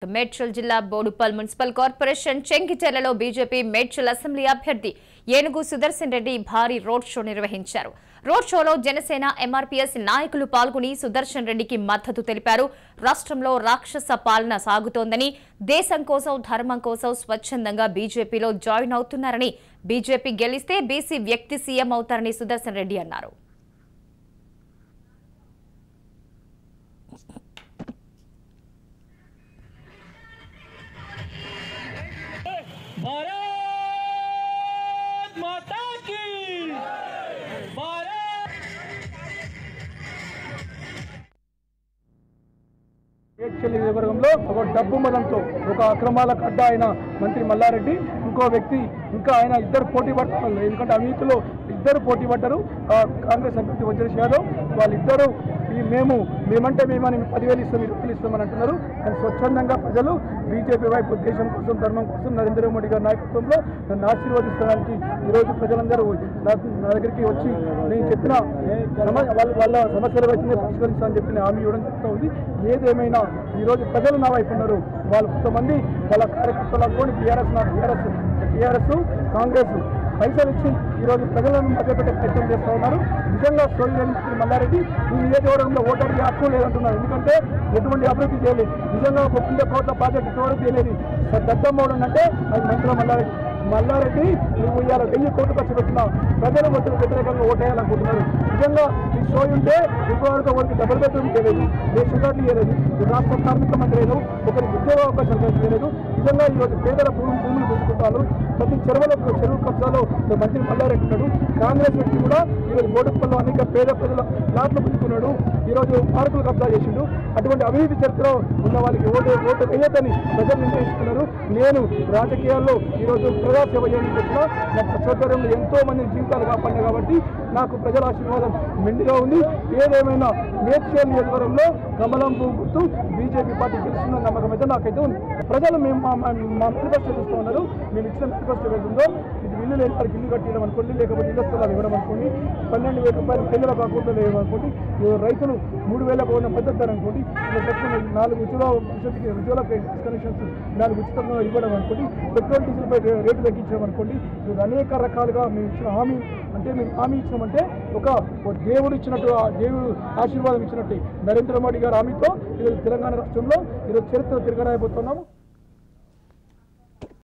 మేడ్చల్ జిల్లా Boduppal municipal corporation చెంకిచెర్లలో BJP Medchal assembly అభ్యర్థి ఏనుగు సుదర్శన్ రెడ్డి భారీ రోడ్ షో నిర్వహించారు. రోడ్ షోలో జనసేన ఎంఆర్పీఎస్ నాయకులు పాల్గొని సుదర్శన్ రెడ్డికి మద్దతు తెలిపారు. రాష్ట్రంలో రాక్షస పాలన సాగుతోందని, దేశం కోసం ధర్మం కోసం స్వచ్ఛందంగా బీజేపీలో జాయిన్ అవుతున్నారని, బీజేపీ గెలిస్తే బీసీ వ్యక్తి సీఎం అవుతారని సుదర్శన్ రెడ్డి అన్నారు. भारत माता की మేడ్చల్ నియోజకవర్గంలో ఒక డబ్బు మదంతో ఒక అక్రమాలకు అడ్డ అయిన మంత్రి మల్లారెడ్డి, ఇంకో వ్యక్తి ఇంకా ఆయన ఇద్దరు పోటీ పడ్డారు. ఎందుకంటే అవినీతిలో ఇద్దరు పోటీ పడ్డారు. కాంగ్రెస్ అభ్యర్థి వజ్రేష్ యాదవ్ వాళ్ళిద్దరూ మేమంటే మేమని 10,000 ఇస్తాం 20,000 ఇస్తామని అంటున్నారు. కానీ స్వచ్ఛందంగా ప్రజలు బీజేపీ వైపు దేశం కోసం ధర్మం కోసం నరేంద్ర మోడీ గారి నాయకత్వంలో నన్ను ఆశీర్వదించడానికి ఈరోజు ప్రజలందరూ నా దగ్గరికి వచ్చి నేను చెప్పిన వాళ్ళ సమస్యల వచ్చిందే పరిష్కరిస్తానని చెప్పిన హామీ ఇవ్వడం జరుగుతూ ఉంది. ఏదేమైనా ఈరోజు ప్రజలు నా వైపు ఉన్నారు. వాళ్ళు కొంతమంది వాళ్ళ కార్యకర్తలు అనుకోండి టీఆర్ఎస్ కాంగ్రెస్ పైసలు ఇచ్చి ఈరోజు ప్రజలను మధ్యపెట్టే ప్రయత్నం చేస్తూ ఉన్నారు. నిజంగా సోదరుడు మంత్రి మల్లారెడ్డి ఈ నియోజకవర్గంలో ఓటర్కి హక్కు లేదంటున్నారు. ఎందుకంటే ఎటువంటి అభివృద్ధి చేయలేదు. నిజంగా ఒక 100 కోట్ల ప్రాజెక్టు ఎవరు చేయలేదు. దద్దమ్మోడు అంటే అది మంత్రి మల్లారెడ్డి నువ్వు ఇవాళ 1000 కోట్లు ఖర్చు పెట్టిన ప్రజలు మొత్తం వ్యతిరేకంగా ఓటేయాలనుకుంటున్నారు. నిజంగా ఈ షో ఉంటే ఇప్పటివరకు ఒకరికి డబుల్ బెడ్రూమ్ చేయలేదు, రేషన్ కార్డులు ఇవ్వలేదు, రాష్ట్ర కార్మిక మంత్రి లేదు, ఒకరికి ఉద్యోగ అవకాశాలు కల్పించలేదు. నిజంగా ఈరోజు పేదల భూములు పెంచుకుంటారు. ప్రతి చెరువు కబ్జాలో మంత్రి మల్లారెడ్డి ఉన్నాడు. కాంగ్రెస్ వ్యక్తి కూడా ఈరోజు బోడుపల్లో అనేక పేద ప్రజల ప్లాట్లు పెంచుకున్నాడు. ఈరోజు పార్కులు కబ్జా చేసిండు. అటువంటి అవినీతి చరిత్రలో ఉన్న వాళ్ళకి ఓటు వేయద్దని ప్రజలు నిర్ణయించుకున్నారు. నేను రాజకీయాల్లో ఈరోజు ప్రజాసేవ చేయడానికి వచ్చిన నా సౌకర్యంలో ఎంతో మంది జీవితాలు కాపాడినా కాబట్టి నాకు ప్రజల ఆశీర్వాదం మెండుగా ఉంది. ఏదేమైనా మేడ్చల్ నియోజకవర్గంలో కమలం పువ్వు గుర్తు బీజేపీ పార్టీ గెలుస్తున్న నమ్మకం అయితే నాకైతే ఉంది. ప్రజలు మా మేనిఫెస్టో చూస్తూ ఉన్నారు. మేము ఇచ్చిన మేనిఫెస్టో వెళ్తుందో ఇది ఇల్లు లేని వారికి ఇల్లు కట్టడం అనుకోండి, లేకపోతే ఇళ్ల స్థలాలు ఇవ్వడం అనుకోండి, 12,000 రూపాయలు పిల్లలకు అకౌంట్లో వేయమనుకోండి, రైతులు 3,000 ఉన్న మద్దతు అనుకోండి, 4 ఉజ్వల కనెక్షన్స్ 4 ఉచితంగా ఇవ్వడం అనుకోండి, పెట్రోల్ డీజిల్ పై రేటు తగ్గించడం అనుకోండి. అనేక రకాలుగా మేము ఇచ్చిన హామీ అంటే మేము హామీ ఇచ్చినామంటే ఒక దేవుడు ఇచ్చినట్టు, దేవుడు ఆశీర్వాదం ఇచ్చినట్టు నరేంద్ర మోడీ గారి హామీతో ఈరోజు తెలంగాణ రాష్ట్రంలో ఈరోజు చరిత్ర తిరగరాయబోతున్నాము.